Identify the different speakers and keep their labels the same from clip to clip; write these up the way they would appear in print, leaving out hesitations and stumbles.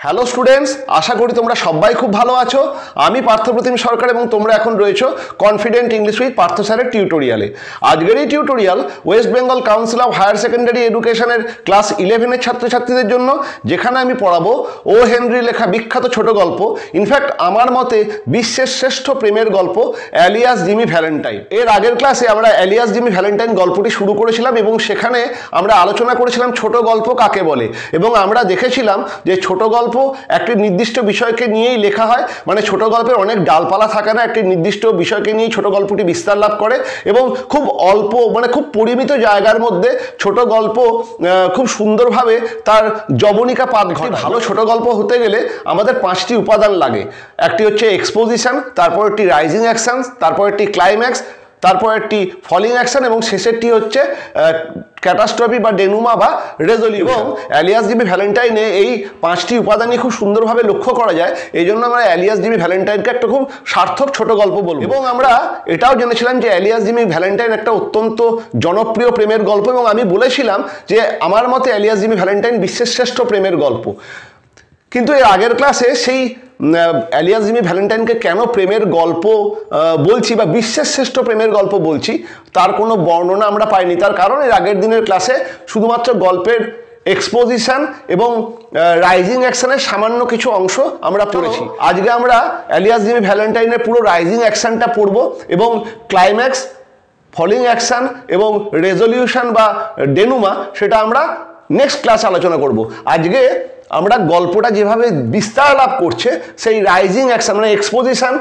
Speaker 1: Hello students, আশা করি তোমরা সবাই খুব ভালো আছো। আমি পার্থপ্রতিম সরকার এবং তোমরা এখন রয়েছো কনফিডেন্ট ইংলিশ উইথ পার্থ স্যারের টিউটোরিয়ালে। আজকের এই tutorial West Bengal Council of Higher Secondary এডুকেশনের ক্লাস 11-এর ছাত্রছাত্রীদের জন্য, যেখানে আমি পড়াবো ও হেনরি লেখা বিখ্যাত ছোট গল্প, ইনফ্যাক্ট আমার মতে বিশ্বের শ্রেষ্ঠ প্রেমের গল্প অ্যালিয়াস জিমি ভ্যালেন্টাইন। এর আগের ক্লাসে আমরা অ্যালিয়াস জিমি ভ্যালেন্টাইন গল্পটি শুরু করেছিলাম এবং সেখানে আমরা আলোচনা করেছিলাম ছোট গল্প কাকে বলে, এবং আমরা দেখেছিলাম যে ছোট গল্প একটি নির্দিষ্ট বিষয়কে নিয়েই লেখা হয়। মানে ছোট গল্পের অনেক ডালপালা থাকে না, একটি নির্দিষ্ট বিষয়কে নিয়েই ছোট গল্পটি বিস্তার লাভ করে এবং খুব অল্প মানে খুব পরিমিত জায়গার মধ্যে ছোট গল্প খুব সুন্দরভাবে তার জবনিকা পাঠ ঘটে। ভালো ছোট গল্প হতে গেলে আমাদের 5টি উপাদান লাগে। একটি হচ্ছে এক্সপোজিশন, তারপর একটি রাইজিং অ্যাকশন, তারপর একটি ক্লাইম্যাক্স, তারপর একটি ফলিং অ্যাকশন এবং শেষেরটি হচ্ছে ক্যাটাস্ট্রফি বা ডেনুমা বা রেজলিউশন। এবং অ্যালিয়াস জিমি ভ্যালেন্টাইনে এই 5টি উপাদানই খুব সুন্দরভাবে লক্ষ্য করা যায়। এই জন্য আমরা অ্যালিয়াস জিমি ভ্যালেন্টাইনকে একটা খুব সার্থক ছোট গল্প বলবো। এবং আমরা এটাও জেনেছিলাম যে অ্যালিয়াস জিমি ভ্যালেন্টাইন একটা অত্যন্ত জনপ্রিয় প্রেমের গল্প, এবং আমি বলেছিলাম যে আমার মতে অ্যালিয়াস জিমি ভ্যালেন্টাইন বিশ্বের শ্রেষ্ঠ প্রেমের গল্প। কিন্তু এর আগের ক্লাসে সেই অ্যালিয়াস জিমি ভ্যালেন্টাইনকে কেন প্রেমের গল্প বলছি বা বিশ্বের শ্রেষ্ঠ প্রেমের গল্প বলছি তার কোনো বর্ণনা আমরা পাইনি। তার কারণ এর আগের দিনের ক্লাসে শুধুমাত্র গল্পের এক্সপোজিশন এবং রাইজিং অ্যাকশনের সামান্য কিছু অংশ আমরা পড়েছি। আজকে আমরা অ্যালিয়াস জিমি ভ্যালেন্টাইনের পুরো রাইজিং অ্যাকশনটা পড়ব এবং ক্লাইম্যাক্স, ফলিং অ্যাকশন এবং রেজলিউশন বা ডেনুমা সেটা আমরা নেক্সট ক্লাসে আলোচনা করব। আজকে আমরা গল্পটা যেভাবে বিস্তার লাভ করছে সেই রাইজিং অ্যাকশন মানে এক্সপোজিশন,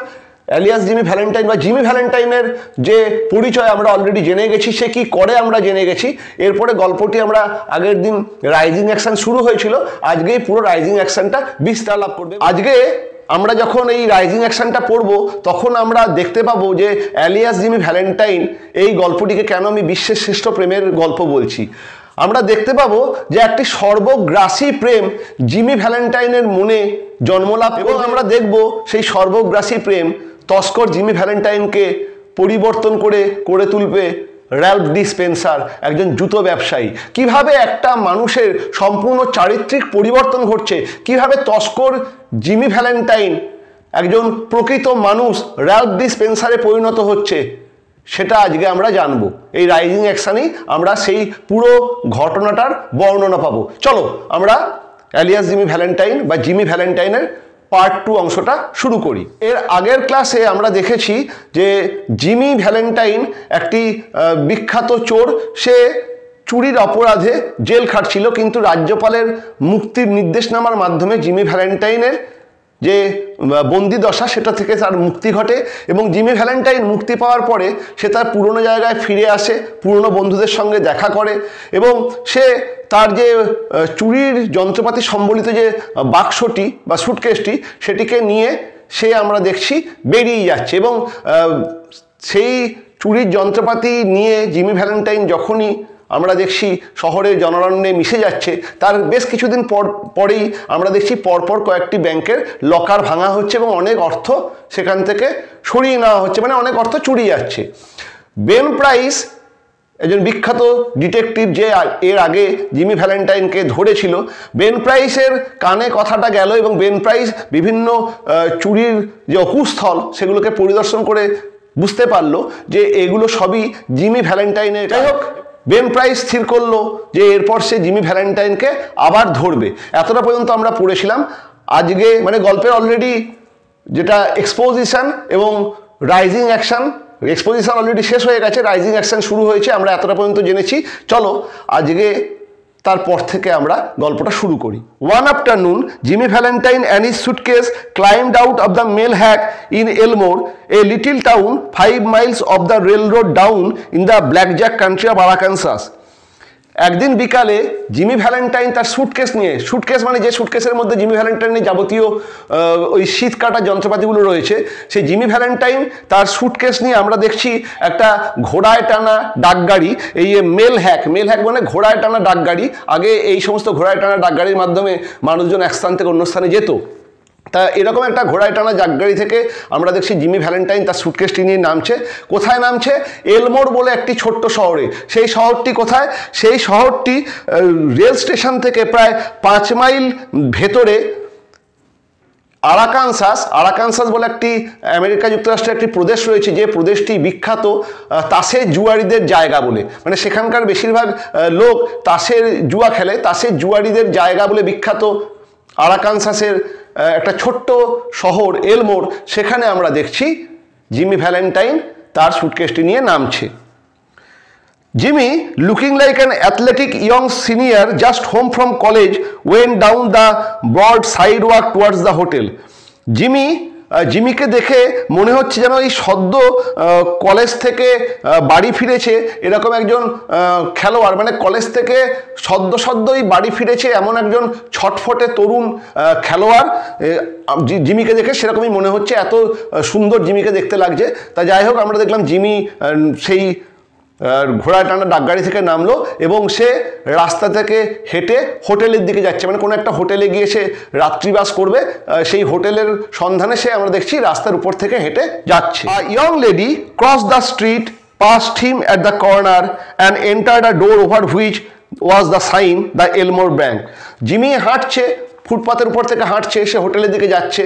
Speaker 1: অ্যালিয়াস জিমি ভ্যালেন্টাইন বা জিমি ভ্যালেন্টাইনের যে পরিচয় আমরা অলরেডি জেনে গেছি, সে কি করে আমরা জেনে গেছি। এরপরে গল্পটি আমরা আগের দিন রাইজিং অ্যাকশন শুরু হয়েছিল, আজকেই পুরো রাইজিং অ্যাকশনটা বিস্তার লাভ করবে। আজকে আমরা যখন এই রাইজিং অ্যাকশনটা পড়ব তখন আমরা দেখতে পাবো যে অ্যালিয়াস জিমি ভ্যালেন্টাইন এই গল্পটিকে কেন আমি বিশ্বের শ্রেষ্ঠ প্রেমের গল্প বলছি। আমরা দেখতে পাবো যে একটি সর্বগ্রাসী প্রেম জিমি ভ্যালেন্টাইনের মনে জন্মলাভ, এবং আমরা দেখব সেই সর্বগ্রাসী প্রেম তস্কর জিমি ভ্যালেন্টাইনকে পরিবর্তন করে তুলবে র্যালফ ডি স্পেন্সার, একজন জুতো ব্যবসায়ী। কিভাবে একটা মানুষের সম্পূর্ণ চারিত্রিক পরিবর্তন ঘটছে, কিভাবে তস্কর জিমি ভ্যালেন্টাইন একজন প্রকৃত মানুষ র্যালফ ডি স্পেন্সারে পরিণত হচ্ছে, সেটা আজকে আমরা জানবো। এই রাইজিং অ্যাকশনেই আমরা সেই পুরো ঘটনাটার বর্ণনা পাবো। চলো আমরা অ্যালিয়াস জিমি ভ্যালেন্টাইন বা জিমি ভ্যালেন্টাইনের পার্ট 2 অংশটা শুরু করি। এর আগের ক্লাসে আমরা দেখেছি যে জিমি ভ্যালেন্টাইন একটি বিখ্যাত চোর। সে চুরির অপরাধে জেল খাটছিল, কিন্তু রাজ্যপালের মুক্তির নির্দেশনামার মাধ্যমে জিমি ভ্যালেন্টাইনের যে বন্দি দশা সেটা থেকে তার মুক্তি ঘটে, এবং জিমি ভ্যালেন্টাইন মুক্তি পাওয়ার পরে সে তার পুরনো জায়গায় ফিরে আসে, পুরনো বন্ধুদের সঙ্গে দেখা করে, এবং সে তার যে চুরির যন্ত্রপাতি সম্বলিত যে বাক্সটি বা সুটকেসটি সেটিকে নিয়ে সে আমরা দেখছি বেরিয়ে যাচ্ছে। এবং সেই চুরির যন্ত্রপাতি নিয়ে জিমি ভ্যালেন্টাইন যখনই আমরা দেখছি শহরের জনরণ্যে মিশে যাচ্ছে, তার বেশ কিছুদিন পরেই আমরা দেখছি পরপর কয়েকটি ব্যাংকের লকার ভাঙা হচ্ছে এবং অনেক অর্থ সেখান থেকে সরিয়ে নেওয়া হচ্ছে, মানে অনেক অর্থ চুরি যাচ্ছে। বেন প্রাইস, একজন বিখ্যাত ডিটেকটিভ যে এর আগে জিমি ভ্যালেন্টাইনকে ধরেছিল, বেন প্রাইসের কানে কথাটা গেল এবং বেন প্রাইস বিভিন্ন চুরির যে অকুস্থল সেগুলোকে পরিদর্শন করে বুঝতে পারলো যে এগুলো সবই জিমি ভ্যালেন্টাইনের। যাই হোক, বেন প্রাইস স্থির করলো যে এরপর সে জিমি ভ্যালেন্টাইনকে আবার ধরবে। এতটা পর্যন্ত আমরা পড়েছিলাম। আজকে মানে গল্পের অলরেডি যেটা এক্সপোজিশন এবং রাইজিং অ্যাকশন, এক্সপোজিশন অলরেডি শেষ হয়ে গেছে, রাইজিং অ্যাকশন শুরু হয়েছে, আমরা এতটা পর্যন্ত জেনেছি। চলো আজকে তারপর থেকে আমরা গল্পটা শুরু করি। One afternoon, Jimmy Valentine and his suitcase climbed out of the mail hack in Elmore, a little town 5 miles off the railroad down in the blackjack country of Arkansas. একদিন বিকালে জিমি ভ্যালেন্টাইন তার suitcase নিয়ে, suitcase মানে যে সুটকেসের মধ্যে Jimmy ভ্যালেন্টাইনের যাবতীয় ওই শীত কাটা যন্ত্রপাতিগুলো রয়েছে, সেই জিমি ভ্যালেন্টাইন তার সুটকেস নিয়ে আমরা দেখছি একটা ঘোড়ায় টানা ডাকগাড়ি, এই মেল হ্যাক মানে ঘোড়ায় টানা ডাকগাড়ি। আগে এই সমস্ত ঘোড়ায় টানা ডাকগাড়ির মাধ্যমে মানুষজন এক স্থান থেকে অন্য স্থানে যেত। তা এরকম একটা ঘোড়ায় টানা ডাকগাড়ি থেকে আমরা দেখছি জিমি ভ্যালেন্টাইন তার সুটকেসটি নিয়ে নামছে। কোথায় নামছে? এলমোর বলে একটি ছোট্ট শহরে। সেই শহরটি কোথায়? সেই শহরটি রেল স্টেশন থেকে প্রায় 5 মাইল ভেতরে আরাকানসাস বলে একটি আমেরিকা যুক্তরাষ্ট্রের একটি প্রদেশ রয়েছে, যে প্রদেশটি বিখ্যাত তাসের জুয়ারিদের জায়গা বলে, মানে সেখানকার বেশিরভাগ লোক তাসের জুয়া খেলে, তাসের জুয়ারিদের জায়গা বলে বিখ্যাত আরাকানসাসের একটা ছোট্ট শহর এলমোর। সেখানে আমরা দেখছি জিমি ভ্যালেন্টাইন তার সুটকেসটি নিয়ে নামছে। Jimmy, looking like an athletic young senior just home from college, went down the broad sidewalk towards the hotel. জিমিকে দেখে মনে হচ্ছে যেন এই সদ্য কলেজ থেকে বাড়ি ফিরেছে এরকম একজন খেলোয়াড়, মানে কলেজ থেকে সদ্যই বাড়ি ফিরেছে এমন একজন ছটফটে তরুণ খেলোয়াড়। জিমিকে দেখে সেরকমই মনে হচ্ছে, এত সুন্দর জিমিকে দেখতে লাগছে। তা যাই হোক, আমরা দেখলাম জিমি সেই ঘোড়া টানা ডাকগাড়ি থেকে নামলো এবং সে রাস্তা থেকে হেঁটে হোটেলের দিকে যাচ্ছে, মানে কোনো একটা হোটেলে গিয়ে সে রাত্রিবাস করবে। সেই হোটেলের সন্ধানে সে, আমরা দেখছি, রাস্তার উপর থেকে হেঁটে যাচ্ছে। Young lady cross the street, past him at the corner and entered a door over which was the sign the Elmore Bank. Jimmy হাঁটছে, ফুটপাতের উপর থেকে হাঁটছে, সে হোটেলের দিকে যাচ্ছে।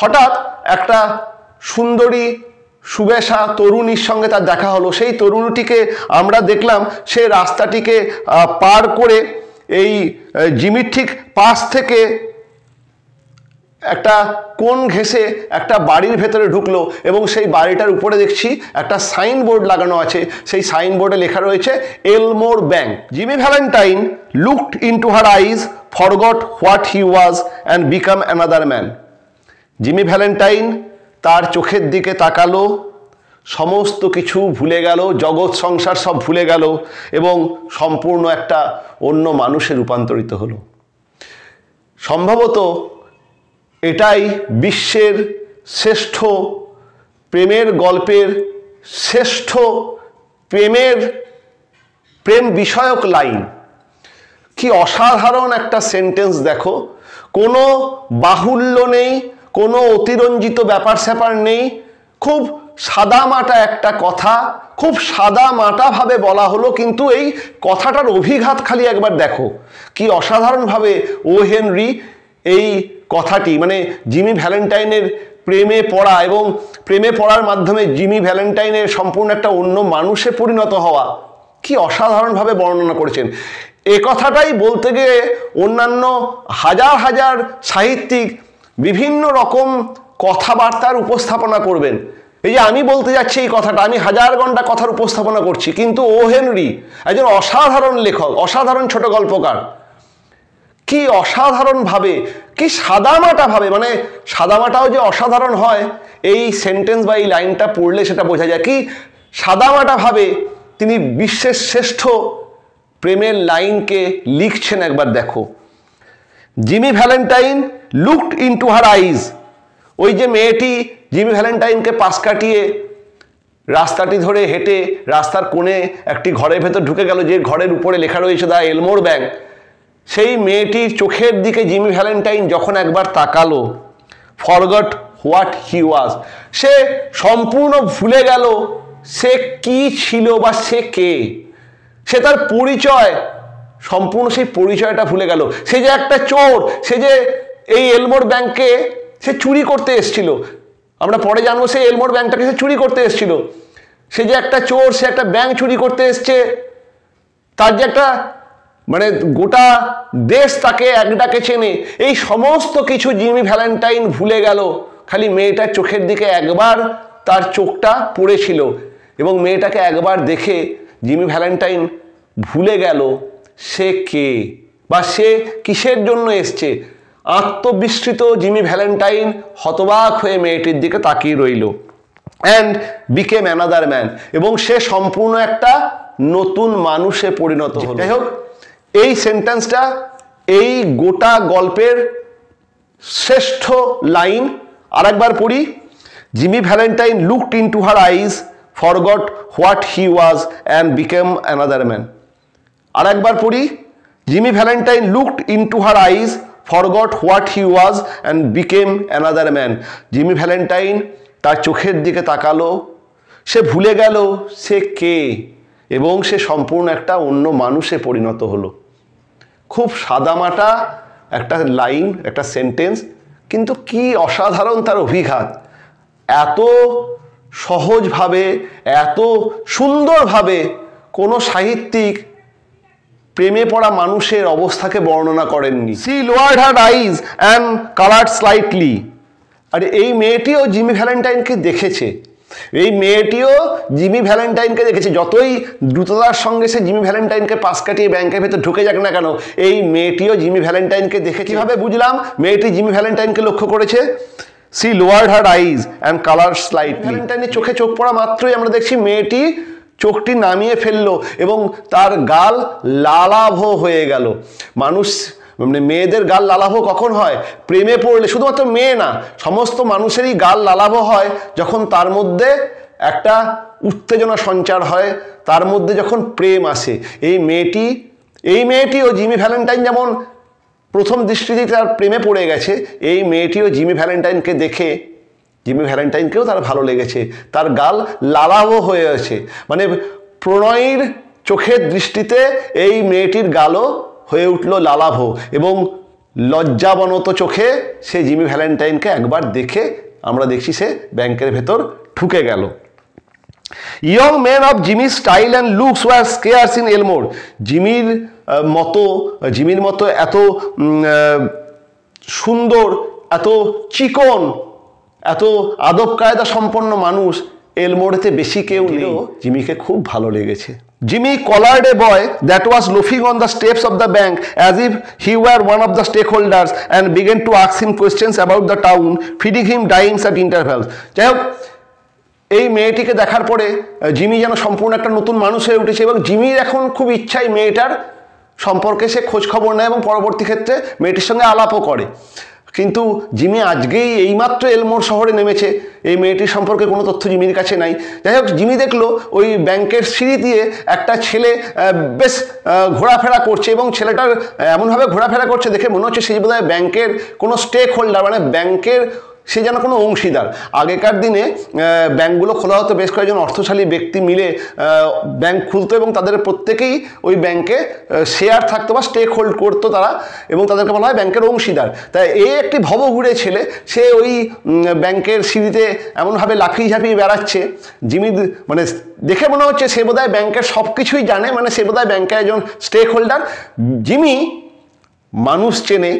Speaker 1: হঠাৎ একটা সুন্দরী সুবেশা তরুণীর সঙ্গে তার দেখা হলো। সেই তরুণীটিকে আমরা দেখলাম সে রাস্তাটিকে পার করে এই জিমির ঠিক পাশ থেকে একটা কোণ ঘেঁষে একটা বাড়ির ভেতরে ঢুকলো এবং সেই বাড়িটার উপরে দেখছি একটা সাইনবোর্ড লাগানো আছে। সেই সাইনবোর্ডে লেখা রয়েছে এলমোর Bank. Jimmy Valentine looked into her eyes, forgot what he was and become another man. Jimmy Valentine তার চোখের দিকে তাকালো, সমস্ত কিছু ভুলে গেল, জগৎ সংসার সব ভুলে গেল এবং সম্পূর্ণ একটা অন্য মানুষে রূপান্তরিত হলো। সম্ভবত এটাই বিশ্বের শ্রেষ্ঠ প্রেমের গল্পের শ্রেষ্ঠ প্রেম বিষয়ক লাইন। কি অসাধারণ একটা সেন্টেন্স দেখো, কোনো বাহুল্য নেই, কোনো অতিরঞ্জিত ব্যাপার স্যাপার নেই, খুব সাদামাটা একটা কথা, খুব সাদামাটাভাবে বলা হলো, কিন্তু এই কথাটার অভিঘাত খালি একবার দেখো। কি অসাধারণভাবে ও হেনরি এই কথাটি, মানে জিমি ভ্যালেন্টাইনের প্রেমে পড়া এবং প্রেমে পড়ার মাধ্যমে জিমি ভ্যালেন্টাইনের সম্পূর্ণ একটা অন্য মানুষে পরিণত হওয়া, কি অসাধারণভাবে বর্ণনা করেছেন। এ কথাটাই বলতে গিয়ে অন্যান্য হাজার হাজার সাহিত্যিক বিভিন্ন রকম কথাবার্তার উপস্থাপনা করবেন। এই যে আমি বলতে যাচ্ছি এই কথাটা, আমি হাজার ঘন্টা কথার উপস্থাপনা করছি, কিন্তু ও হেনরি একজন অসাধারণ লেখক, অসাধারণ ছোট গল্পকার। কি অসাধারণভাবে, কি সাদামাটাভাবে, মানে সাদামাটাও যে অসাধারণ হয় এই সেন্টেন্স বা এই লাইনটা পড়লে সেটা বোঝা যায়। কি সাদামাটাভাবে তিনি বিশ্বের শ্রেষ্ঠ প্রেমের লাইনকে লিখছেন, একবার দেখো। Jimmy Valentine looked into her আইজ। ওই যে মেয়েটি জিমি ভ্যালেন্টাইনকে পাশ কাটিয়ে রাস্তাটি ধরে হেঁটে রাস্তার কোণে একটি ঘরের ভেতর ঢুকে গেল, যে ঘরের উপরে লেখা রয়েছে দ্য এলমোর ব্যাংক, সেই মেয়েটির চোখের দিকে জিমি ভ্যালেন্টাইন যখন একবার তাকালো, ফরগট হোয়াট হি ওয়াজ, সে সম্পূর্ণ ভুলে গেল সে কি ছিল বা সে কে, সে তার পরিচয়, সম্পূর্ণ সেই পরিচয়টা ভুলে গেল। সে যে একটা চোর, সে যে এই এলমোর ব্যাংকে সে চুরি করতে এসেছিল, আমরা পরে জানবো সেই এলমোর ব্যাংকটাকে সে চুরি করতে এসেছিল। সে যে একটা চোর, সে একটা ব্যাংক চুরি করতে এসছে, তার যে একটা, মানে গোটা দেশ তাকে এক ডাকে চেনে, এই সমস্ত কিছু জিমি ভ্যালেন্টাইন ভুলে গেল। খালি মেয়েটার চোখের দিকে একবার তার চোখটা পড়েছিল এবং মেয়েটাকে একবার দেখে জিমি ভ্যালেন্টাইন ভুলে গেল সে কে বা সে কিসের জন্য এসছে। আত্মবিস্মৃত জিমি ভ্যালেন্টাইন হতবাক হয়ে মেয়েটির দিকে তাকিয়ে রইল। অ্যান্ড বিকেম অ্যানাদার ম্যান, এবং সে সম্পূর্ণ একটা নতুন মানুষে পরিণত হলো। যাই হোক, এই সেন্টেন্সটা এই গোটা গল্পের শ্রেষ্ঠ লাইন। আর একবার পড়ি। Jimmy Valentine looked into her eyes, forgot what he was and became another man. আর একবার পড়ি। Jimmy Valentine looked into her eyes, forgot what he was and became another man. Jimmy Valentine তার চোখের দিকে তাকালো, সে ভুলে গেল সে কে এবং সে সম্পূর্ণ একটা অন্য মানুষে পরিণত হলো। খুব সাদামাটা একটা লাইন, একটা সেন্টেন্স, কিন্তু কি অসাধারণ তার অভিঘাত, এত সহজভাবে এত সুন্দরভাবে কোনো সাহিত্যিক প্রেমে পড়া মানুষের অবস্থাকে বর্ণনা করেননি। She lowered her eyes and coloured slightly. আর এই মেয়েটিও জিমি ভ্যালেন্টাইনকে দেখেছে, এই মেয়েটিও জিমি ভ্যালেন্টাইনকে দেখেছে। যতই দ্রুততার সঙ্গে সে জিমি ভ্যালেন্টাইনকে পাশ কাটিয়ে ব্যাংকের ভেতর ঢুকে যাক না কেন, এই মেয়েটিও জিমি ভ্যালেন্টাইনকে দেখে। কীভাবে বুঝলাম মেয়েটি জিমি ভ্যালেন্টাইনকে লক্ষ্য করেছে? She lowered her eyes and colour slightly. ভ্যালেন্টাইনের চোখে চোখ পড়া মাত্রই আমরা দেখছি মেয়েটি চোখটি নামিয়ে ফেললো এবং তার গাল লালাভ হয়ে গেল। মানুষ মানে মেয়েদের গাল লালাভ কখন হয়? প্রেমে পড়লে। শুধুমাত্র মেয়ে না, সমস্ত মানুষেরই গাল লালাভ হয় যখন তার মধ্যে একটা উত্তেজনা সঞ্চার হয়, তার মধ্যে যখন প্রেম আসে। এই মেয়েটিও জিমি ভ্যালেন্টাইন যেমন প্রথম দৃষ্টিতেই তার প্রেমে পড়ে গেছে, এই মেয়েটিও জিমি ভ্যালেন্টাইনকে দেখে জিমি ভ্যালেন্টাইনকেও তার ভালো লেগেছে, তার গাল লালাভ হয়ে আছে। মানে প্রণয়ীর চোখের দৃষ্টিতে এই মেয়েটির গালও হয়ে উঠল লালাভ, এবং লজ্জাবনত চোখে সে জিমি ভ্যালেন্টাইনকে একবার দেখে আমরা দেখছি সে ব্যাংকের ভেতর ঢুকে গেল। Young man of Jimmy style and looks were scarce in Elmore. জিমির মতো এত সুন্দর, এত চিকন, এত আদব কায়দা সম্পন্ন মানুষ এলমোরেতে বেশি কেউ নেই। জিমিকে খুব ভালো লেগেছে। Jimmy collared a boy that was loafing on the steps of the bank as if he were one of the stakeholders and began to ask him questions about the town, feeding him dimes at intervals. যাই হোক, এই মেয়েটিকে দেখার পরে Jimmy যেন সম্পূর্ণ একটা নতুন মানুষ হয়ে উঠেছে, এবং জিমির এখন খুব ইচ্ছাই মেয়েটার সম্পর্কে সে খোঁজ খবর নেয় এবং পরবর্তী ক্ষেত্রে মেয়েটির সঙ্গে আলাপও করে। কিন্তু জিমি আজকেই এইমাত্র এলমোর শহরে নেমেছে, এই মেয়েটির সম্পর্কে কোনো তথ্য জিমির কাছে নাই। যাই হোক, জিমি দেখলো ওই ব্যাংকের সিঁড়ি দিয়ে একটা ছেলে বেশ ঘোরাফেরা করছে, এবং ছেলেটার এমনভাবে ঘোরাফেরা করছে দেখে মনে হচ্ছে সে বোধহয় ব্যাংকের কোনো স্টেক হোল্ডার, মানে ব্যাংকের সে যেন কোনো অংশীদার। আগেকার দিনে ব্যাংকগুলো খোলা হতো, বেশ কয়েকজন অর্থশালী ব্যক্তি মিলে ব্যাংক খুলতো এবং তাদের প্রত্যেকেই ওই ব্যাংকে শেয়ার থাকতো বা স্টেক হোল্ড করতো তারা, এবং তাদেরকে বলা হয় ব্যাংকের অংশীদার। তাই এই একটি ভবঘুরে ছেলে, সে ওই ব্যাংকের সিঁড়িতে এমনভাবে লাফিয়ে ঝাঁপিয়ে বেড়াচ্ছে, জিমি মানে দেখে মনে হচ্ছে সে বোধহয় ব্যাংকের সব কিছুই জানে, মানে সে বোধহয় ব্যাংকের একজন স্টেক হোল্ডার। জিমি মানুষ চেনে,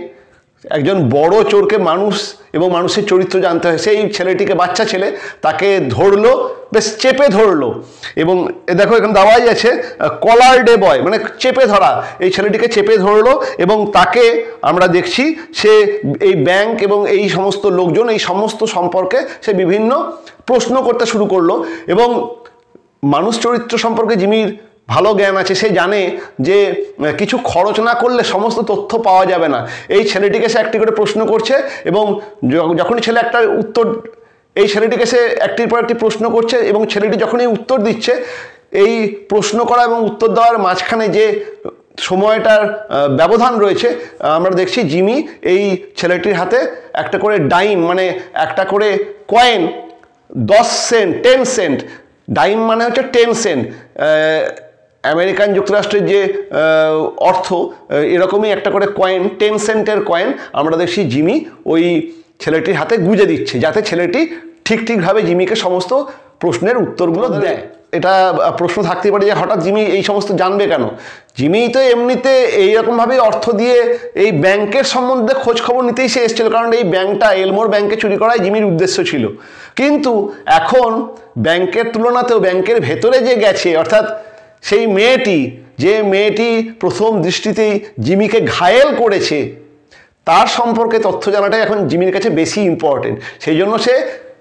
Speaker 1: একজন বড় চোরকে মানুষ এবং মানুষের চরিত্র জানতে হয়। সেই ছেলেটিকে, বাচ্চা ছেলে, তাকে ধরলো, বেশ চেপে ধরলো, এবং দেখো এখানে দেওয়াই আছে কলার ডে বয়, মানে চেপে ধরা। এই ছেলেটিকে চেপে ধরলো এবং তাকে আমরা দেখছি সে এই ব্যাংক এবং এই সমস্ত লোকজন, এই সমস্ত সম্পর্কে সে বিভিন্ন প্রশ্ন করতে শুরু করলো। এবং মানুষ চরিত্র সম্পর্কে জিমির ভালো জ্ঞান আছে, সে জানে যে কিছু খরচ না করলে সমস্ত তথ্য পাওয়া যাবে না। এই ছেলেটিকে সে একটি করে প্রশ্ন করছে, এবং যখনই ছেলে একটা উত্তর, এই ছেলেটিকে সে একটির পর একটি প্রশ্ন করছে, এবং ছেলেটি যখনই উত্তর দিচ্ছে, এই প্রশ্ন করা এবং উত্তর দেওয়ার মাঝখানে যে সময়টার ব্যবধান রয়েছে, আমরা দেখছি জিমি এই ছেলেটির হাতে একটা করে ডাইম, মানে একটা করে কয়েন, 10 সেন্ট, 10 সেন্ট, ডাইম মানে হচ্ছে 10 সেন্ট, আমেরিকান যুক্তরাষ্ট্রের যে অর্থ, এরকমই একটা করে কয়েন, 10 সেন্টের কয়েন আমরা দেখছি জিমি ওই ছেলেটির হাতে গুঁজে দিচ্ছে, যাতে ছেলেটি ঠিকভাবে জিমিকে সমস্ত প্রশ্নের উত্তরগুলো দেয়। এটা প্রশ্ন থাকতে পারে যে হঠাৎ জিমি এই সমস্ত জানবে কেন? জিমি তো এমনিতে এইরকমভাবেই অর্থ দিয়ে এই ব্যাংকের সম্বন্ধে খোঁজ খবর নিতেই সে এসেছিল, কারণ এই ব্যাংকটা এলমোর ব্যাংকে চুরি করাই জিমির উদ্দেশ্য ছিল। কিন্তু এখন ব্যাংকের তুলনাতেও ব্যাংকের ভেতরে যে গেছে, অর্থাৎ সেই মেয়েটি, যে মেয়েটি প্রথম দৃষ্টিতেই জিমিকে ঘায়েল করেছে, তার সম্পর্কে তথ্য জানাটাই এখন জিমির কাছে বেশি ইম্পর্টেন্ট। সেই জন্য সে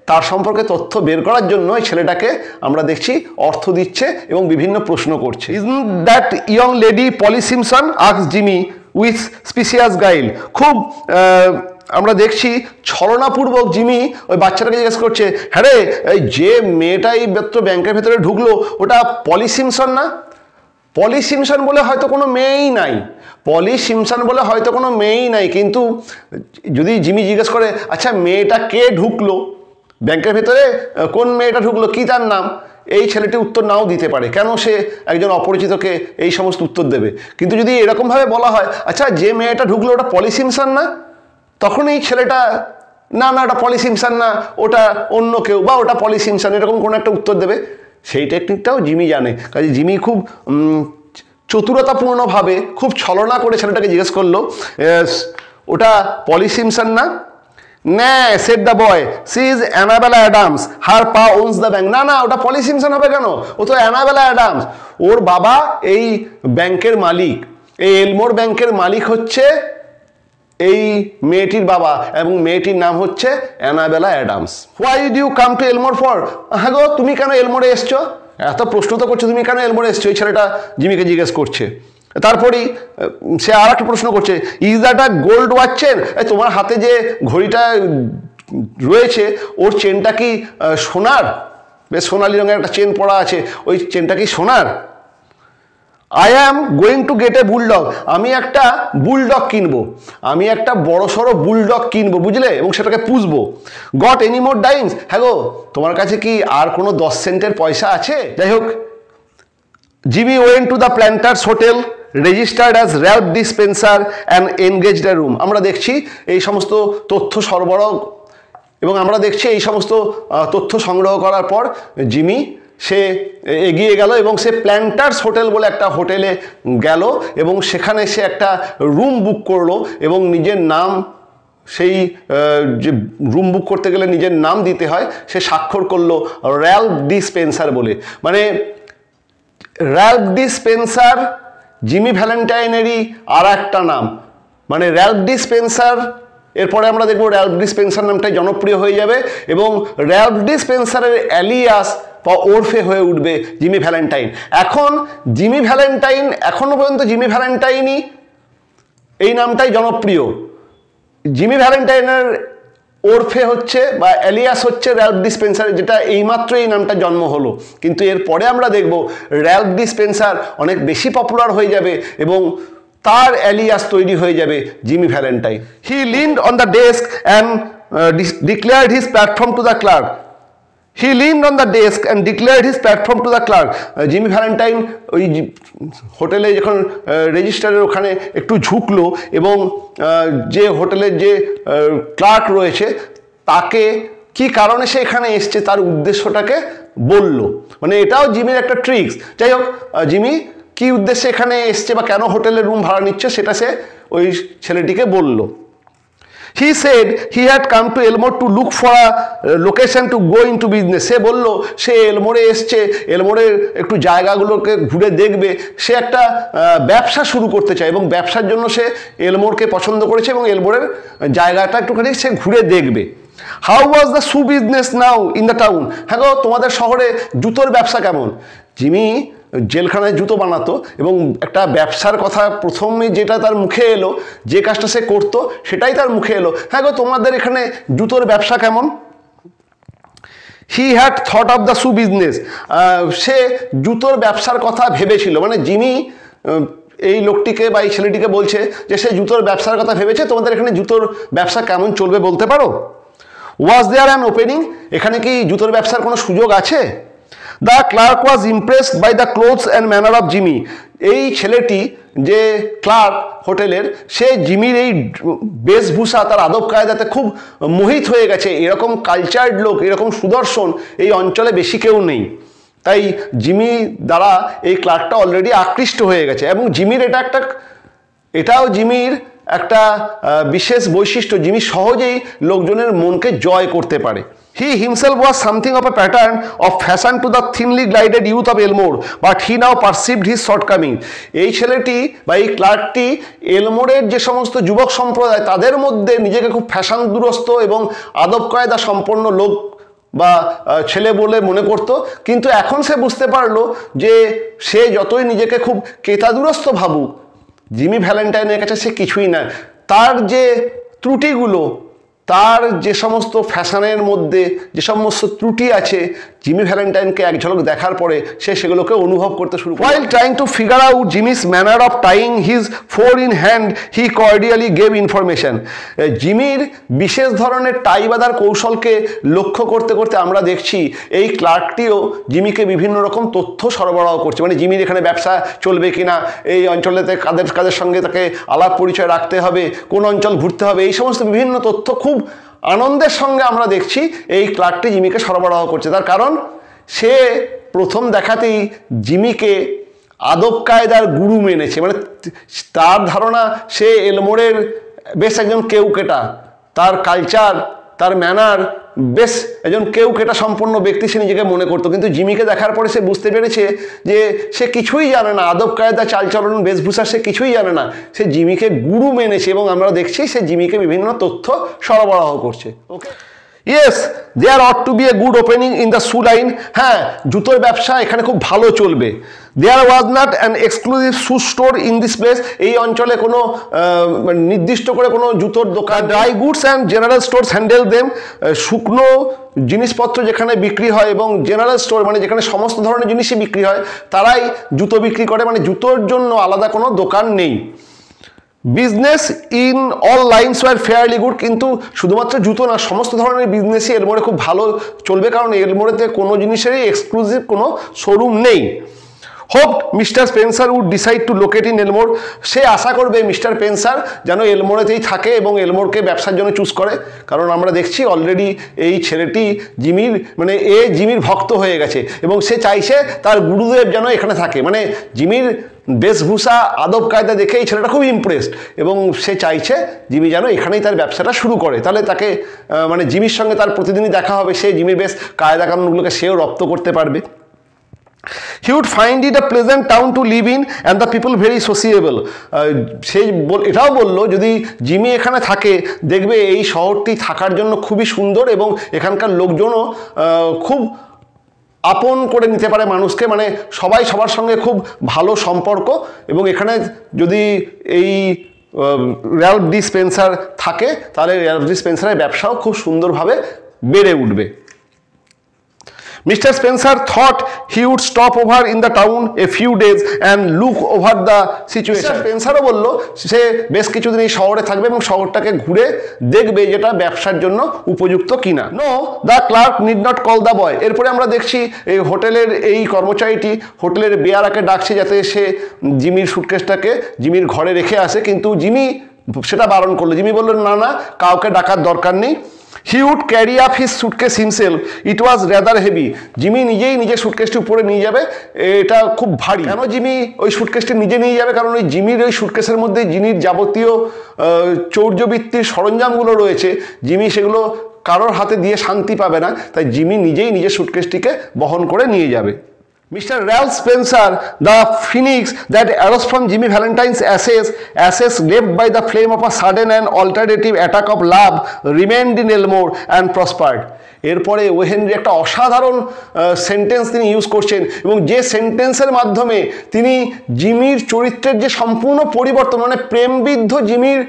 Speaker 1: তার সম্পর্কে তথ্য বের করার জন্য এই ছেলেটাকে আমরা দেখছি অর্থ দিচ্ছে এবং বিভিন্ন প্রশ্ন করছে। Isn't that young lady Polly Simpson asked Jimmy with specious guile. খুব আমরা দেখছি ছলনাপূর্বক জিমি ওই বাচ্চাটাকে জিজ্ঞেস করছে, হ্যাঁ রে, এই যে মেয়েটা এই ব্যাংকের ভেতরে ঢুকলো, ওটা পলি সিমসন না? পলি সিমসন বলে হয়তো কোনো মেয়েই নাই, পলি সিমসন বলে হয়তো কোনো মেয়েই নাই। কিন্তু যদি জিমি জিজ্ঞেস করে, আচ্ছা মেয়েটা কে ঢুকলো ব্যাংকের ভেতরে, কোন মেয়েটা ঢুকলো, কি তার নাম, এই ছেলেটি উত্তর নাও দিতে পারে। কেন সে একজন অপরিচিতকে এই সমস্ত উত্তর দেবে? কিন্তু যদি এরকমভাবে বলা হয়, আচ্ছা যে মেয়েটা ঢুকলো ওটা পলি সিমসন না, তখন এই ছেলেটা না না ওটা পলি সিমসন না, ওটা অন্য কেউ, বা ওটা পলি সিমসন, এরকম কোনো একটা উত্তর দেবে। সেই টেকনিকটাও জিমি জানে। কাজে জিমি খুব চতুরতাপূর্ণভাবে, খুব ছলনা করে ছেলেটাকে জিজ্ঞেস করলো, ওটা পলি সিমসন না? না, said the boy, she is Annabella Adams, her pa owns the bank. না না ওটা পলি সিমসন হবে কেন, ও তো অ্যানাবেলা অ্যাডামস, ওর বাবা এই ব্যাংকের মালিক, এই এলমোর ব্যাংকের মালিক হচ্ছে এই মেয়েটির বাবা, এবং মেয়েটির নাম হচ্ছে Annabella Adams. Why did you come to Elmore for? হ্যাঁ গো, তুমি কেন এলমোরে এসছো? এত প্রশ্ন তো করছো, তুমি কেন এলমোরে এসছো, এই ছেলেটা জিমিকে জিজ্ঞেস করছে। তারপরেই সে আর একটা প্রশ্ন করছে, is that a gold watch chain? তোমার হাতে যে ঘড়িটা রয়েছে ওর চেনটা কি সোনার? বেশ সোনালি রঙের একটা চেন পরা আছে, ওই চেনটা কি সোনার? I am going to get A bulldog, আমি একটা বুলডগ কিনবো, আমি একটা বড় সড়ো বুলডগ কিনবো, বুঝলে, এবং সেটাকে পুষবো। Goat any more ডাইমস? হ্যাঁ গো, তোমার কাছে কি আর কোনো 10 সেন্টের পয়সা আছে? যাই হোক, Jimmy went to the planters hotel, registered as Ralph dispenser and engaged A room. আমরা দেখছি এই সমস্ত তথ্য সরবরাহ, এবং আমরা দেখছি এই সমস্ত তথ্য সংগ্রহ করার পর জিমি সে এগিয়ে গেল এবং সে প্ল্যান্টার্স হোটেল বলে একটা হোটেলে গেল, এবং সেখানে সে একটা রুম বুক করলো, এবং নিজের নাম, সেই যে রুম বুক করতে গেলে নিজের নাম দিতে হয়, সে স্বাক্ষর করলো র্যালফ ডিসপেন্সার বলে। মানে র্যালফ ডিসপেন্সার জিমি ভ্যালেন্টাইনেরই আর একটা নাম, মানে র্যালফ ডিসপেন্সার। এরপরে আমরা দেখব র্যালফ ডিসপেন্সার নামটাই জনপ্রিয় হয়ে যাবে, এবং র্যালফ ডিসপেন্সারের অ্যালিয়াস বা ওরফে হয়ে উঠবে জিমি ভ্যালেন্টাইন। এখন জিমি ভ্যালেন্টাইন, এখনো পর্যন্ত জিমি ভ্যালেন্টাইনই এই নামটাই জনপ্রিয়। জিমি ভ্যালেন্টাইনের ওরফে হচ্ছে বা অ্যালিয়াস হচ্ছে র্যালফ ডিসপেন্সার, যেটা এইমাত্র এই নামটা জন্ম হলো। কিন্তু এরপরে আমরা দেখব র্যালফ ডিসপেন্সার অনেক বেশি পপুলার হয়ে যাবে এবং তার অ্যালিয়াস তৈরি হয়ে যাবে Jimmy Valentine. He leaned on the desk and declared his platform to the clerk. He leaned on the desk and declared his platform to the clerk. Jimmy Valentine ওই হোটেলে যখন রেজিস্টারের ওখানে একটু ঝুঁকলো, এবং যে হোটেলের যে ক্লার্ক রয়েছে তাকে কি কারণে সে এখানে এসছে তার উদ্দেশ্যটাকে বলল। মানে এটাও জিমির একটা ট্রিক্স। যাই হোক, জিমি কি উদ্দেশ্যে এখানে এসছে বা কেন হোটেলের রুম ভাড়া নিচ্ছে সেটা সে ওই ছেলেটিকে বলল। He said he had come to Elmore to look for a location to go into business. সে বলল সে এলমোরে এসছে, এলমোরের একটু জায়গাগুলোকে ঘুরে দেখবে, সে একটা ব্যবসা শুরু করতে চায়, এবং ব্যবসার জন্য সে এলমোরকে পছন্দ করেছে এবং এলমোরের জায়গাটা একটুখানি সে ঘুরে দেখবে। How was the shoe business now in the town? হ্যাঁ গো, তোমাদের শহরে জুতোর ব্যবসা কেমন? জিমি জেলখানায় জুতো বানাতো, এবং একটা ব্যবসার কথা প্রথমে যেটা তার মুখে এলো, যে কাজটা সে করতো সেটাই তার মুখে এলো। হ্যাঁ গো, তোমাদের এখানে জুতোর ব্যবসা কেমন? He had thought of the shoe business. সে জুতোর ব্যবসার কথা ভেবেছিল। মানে জিমি এই লোকটিকে বা এই ছেলেটিকে বলছে যে সে জুতোর ব্যবসার কথা ভেবেছে, তোমাদের এখানে জুতোর ব্যবসা কেমন চলবে বলতে পারো? Was there an opening? এখানে কি জুতোর ব্যবসার কোনো সুযোগ আছে? The clerk was impressed by the clothes and manner of Jimmy. এই ছেলেটি যে ক্লার্ক হোটেলের, সে জিমির এই বেশভূষা, তার আদব কায়দাতে খুব মোহিত হয়ে গেছে। এরকম কালচার্ড লোক, এরকম সুদর্শন এই অঞ্চলে বেশি কেউ নেই। তাই জিমি দ্বারা এই ক্লার্কটা অলরেডি আকৃষ্ট হয়ে গেছে, এবং জিমির এটাও জিমির একটা বিশেষ বৈশিষ্ট্য। জিমি সহজেই লোকজনের মনকে জয় করতে পারে। He himself was something of a pattern of fashion to the thinly glided youth of Elmore, but he now perceived his shortcoming. এই ছেলেটি বা এই ক্লার্কটি এলমোরের যে সমস্ত যুবক সম্প্রদায় তাদের মধ্যে নিজেকে খুব ফ্যাশন দুরস্ত এবং আদব কায়দা সম্পন্ন লোক বা ছেলে বলে মনে করত, কিন্তু এখন সে বুঝতে পারলো যে সে যতই নিজেকে খুব কেতাদুরস্ত ভাবুক, জিমি ভ্যালেন্টাইনের কাছে সে কিছুই না। তার যে ত্রুটিগুলো, তার যে সমস্ত ফ্যাশনের মধ্যে যে সমস্ত ত্রুটি আছে, জিমি ভ্যালেন্টাইনকে এক ঝলক দেখার পরে সে সেগুলোকে অনুভব করতে শুরু করে। While trying to figure out Jimmy's manner of tying his four in hand, he cordially gave information. জিমির বিশেষ ধরনের টাই বাঁধার কৌশলকে লক্ষ্য করতে করতে আমরা দেখছি এই ক্লার্কটিও জিমিকে বিভিন্ন রকম তথ্য সরবরাহ করছে। মানে জিমির এখানে ব্যবসা চলবে কিনা, এই অঞ্চলেতে কাদের সঙ্গে তাকে আলাপ পরিচয় রাখতে হবে, কোন অঞ্চল ঘুরতে হবে, এই সমস্ত বিভিন্ন তথ্য খুব আনন্দের সঙ্গে আমরা দেখছি এই ক্লার্কটি জিমিকে সরবরাহ করছে। তার কারণ সে প্রথম দেখাতেই জিমিকে আদব কায়দার গুরু মেনেছে, মানে তার ধারণা সে এলমোরের বেশ একজন কেউকেটা, তার কালচার, তার ম্যানার বেশ একজন কেউকেটা সম্পন্ন ব্যক্তি সে নিজেকে মনে করতো। কিন্তু জিমিকে দেখার পরে সে বুঝতে পেরেছে যে সে কিছুই জানে না, আদব কায়দা, চালচলন, বেশভূষা সে কিছুই জানে না। সে জিমিকে গুরু মেনেছে এবং আমরা দেখছি সে জিমিকে বিভিন্ন তথ্য সরবরাহ করছে। Okay, yes, there ought to be a good opening in the shoe line. হ্যাঁ, জুতোর ব্যবসা এখানে খুব ভালো চলবে। There was not an exclusive shoe store in this place. এই অঞ্চলে কোনো নির্দিষ্ট করে কোনো জুতোর দোকান, dry goods and general stores handle them. শুকনো জিনিসপত্র যেখানে বিক্রি হয় এবং জেনারেল স্টোর মানে যেখানে সমস্ত ধরনের জিনিসই বিক্রি হয় তারাই জুতো বিক্রি করে, মানে জুতোর জন্য আলাদা কোনো দোকান নেই। Business in all lines were fairly good. কিন্তু শুধুমাত্র জুতো না, সমস্ত ধরনের বিজনেসই এলমোরে খুব ভালো চলবে, কারণ এলমোরেতে কোনো জিনিসেরই এক্সক্লুসিভ কোনো শোরুম নেই। Hope Mr Spencer would decide to locate in Elmore. সে আশা করবে মিস্টার স্পেন্সার যেন এলমোরেতেই থাকে এবং এলমোরকে ব্যবসার জন্য চুজ করে, কারণ আমরা দেখছি অলরেডি এই ছেলেটি জিমির মানে জিমির ভক্ত হয়ে গেছে এবং সে চাইছে তার গুরুদেব যেন এখানে থাকে। মানে জিমির বেশভূষা, আদব কায়দা দেখে এই ছেলেটা খুব ইমপ্রেসড এবং সে চাইছে জিমি যেন এখানেই তার ব্যবসাটা শুরু করে। তাহলে তাকে মানে জিমির সঙ্গে তার প্রতিদিনই দেখা হবে, সে জিমির বেশ কায়দা কানুনগুলোকে সেও রপ্ত করতে পারবে। He would find it a pleasant town to live in and the people very sociable. সে এটাও বললো যদি জিমি এখানে থাকে দেখবে এই শহরটি থাকার জন্য খুবই সুন্দর এবং এখানকার লোকজনও খুব আপন করে নিতে পারে মানুষকে, মানে সবাই সবার সঙ্গে খুব ভালো সম্পর্ক। এবং এখানে যদি এই র্যালফ ডি স্পেন্সার থাকে তাহলে র্যালফ ডি স্পেন্সারের ব্যবসাও খুব সুন্দরভাবে বেড়ে উঠবে। Mr. Spencer thought he would stop over in the town a few days and look over the situation. স্পেন্সারও বলল সে বেশ কিছুদিন এই শহরে থাকবে এবং শহরটাকে ঘুরে দেখবে যেটা ব্যবসার জন্য উপযুক্ত কিনা। No, the clerk need not call the boy. এরপরে আমরা দেখছি এই হোটেলের এই কর্মচারীটি হোটেলের বেয়ারাকে ডাকছে যাতে সে জিমির সুটকেসটাকে জিমির ঘরে রেখে আসে, কিন্তু জিমি সেটা বারণ করলো। জিমি বলল না না, কাউকে ডাকার দরকার নেই। He would carry up his suitcase himself. It was rather heavy. Jimmy নিজেই নিজের সুটকেসটি উপরে নিয়ে যাবে, এটা খুব ভারী। কেন জিমি ওই সুটকেসটি নিজে নিয়ে যাবে? কারণ ওই জিমির ওই সুটকেসের মধ্যে জিমির যাবতীয় চৌর্যবৃত্তির সরঞ্জামগুলো রয়েছে, জিমি সেগুলো কারোর হাতে দিয়ে শান্তি পাবে না, তাই জিমি নিজেই নিজের সুটকেসটিকে বহন করে নিয়ে যাবে। Mr. Ralph Spencer, the phoenix that arose from Jimmy Valentine's ashes left by the flame of a sudden and alternative attack of love, remained in Elmore and prospered. এরপরে ও হেনরি একটা অসাধারণ সেন্টেন্স তিনি ইউজ করছেন এবং যে সেন্টেন্সের মাধ্যমে তিনি জিমির চরিত্রের যে সম্পূর্ণ পরিবর্তন, মানে প্রেমবিদ্ধ জিমির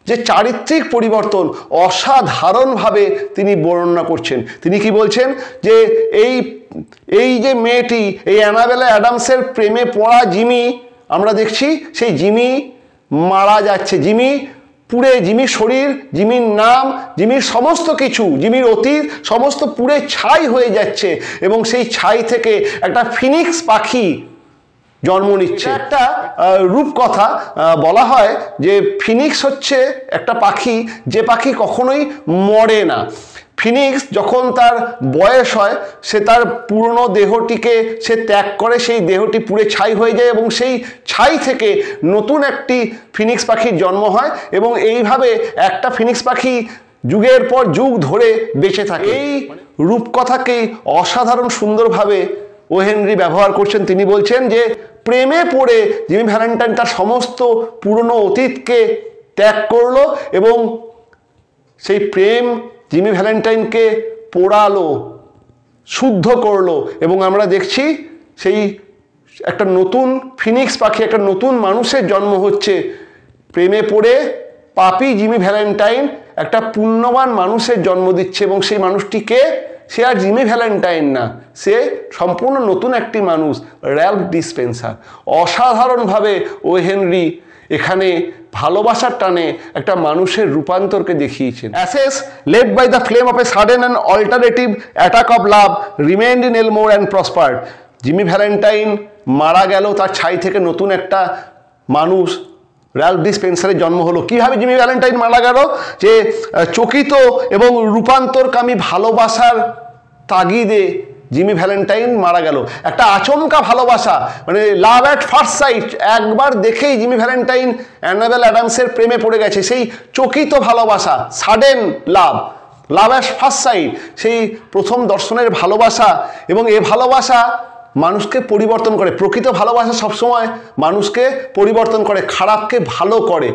Speaker 1: যে চারিত্রিক পরিবর্তন অসাধারণভাবে তিনি বর্ণনা করছেন। তিনি কি বলছেন যে এই যে মেয়েটি, এই অ্যানাবেলা অ্যাডামসের প্রেমে পড়া জিমি, আমরা দেখছি সেই জিমি মারা যাচ্ছে, জিমি পুড়ে, জিমির শরীর, জিমির নাম, জিমির সমস্ত কিছু, জিমির অতীত সমস্ত পুড়ে ছাই হয়ে যাচ্ছে এবং সেই ছাই থেকে একটা ফিনিক্স পাখি জন্ম নিচ্ছে। একটা রূপকথা বলা হয় যে ফিনিক্স হচ্ছে একটা পাখি যে পাখি কখনোই মরে না। ফিনিক্স যখন তার বয়স হয় সে তার পুরনো দেহটিকে সে ত্যাগ করে, সেই দেহটি পুড়ে ছাই হয়ে যায় এবং সেই ছাই থেকে নতুন একটি ফিনিক্স পাখির জন্ম হয় এবং এইভাবে একটা ফিনিক্স পাখি যুগের পর যুগ ধরে বেঁচে থাকে। এই রূপকথাকেই অসাধারণ সুন্দরভাবে ও হেনরি ব্যবহার করছেন। তিনি বলছেন যে প্রেমে পড়ে জিমি ভ্যালেন্টাইন তার সমস্ত পুরনো অতীতকে ত্যাগ করলো এবং সেই প্রেম জিমি ভ্যালেন্টাইনকে পোড়ালো, শুদ্ধ করলো এবং আমরা দেখছি সেই একটা নতুন ফিনিক্স পাখি, একটা নতুন মানুষের জন্ম হচ্ছে। প্রেমে পড়ে পাপি জিমি ভ্যালেন্টাইন একটা পুণ্যবান মানুষের জন্ম দিচ্ছে এবং সেই মানুষটিকে, সে আর জিমি ভ্যালেন্টাইন না, সে সম্পূর্ণ নতুন একটি মানুষ, র্যালফ ডি স্পেন্সার। অসাধারণভাবে ও হেনরি এখানে ভালোবাসার টানে একটা মানুষের রূপান্তরকে দেখিয়েছেন। Ashes led by the flame of a sudden and alternative attack of love remained in Elmore and prospered. Jimmy Valentine মারা গেল, তার ছাই থেকে নতুন একটা মানুষ র্যালফ ডিসপেন্সারের জন্ম হলো। কীভাবে জিমি ভ্যালেন্টাইন মারা গেল? যে চকিত এবং রূপান্তরকামী ভালোবাসার তাগিদে জিমি ভ্যালেন্টাইন মারা গেল। একটা আচমকা ভালোবাসা, মানে লাভ অ্যাট ফার্স্ট সাইট, একবার দেখেই জিমি ভ্যালেন্টাইন অ্যানাবেল অ্যাডামসের প্রেমে পড়ে গেছে। সেই চকিত ভালোবাসা, sudden love, love at first sight, সেই প্রথম দর্শনের ভালোবাসা। এবং এ ভালোবাসা মানুষকে পরিবর্তন করে। প্রকৃত ভালোবাসা সবসময় মানুষকে পরিবর্তন করে, খারাপকে ভালো করে।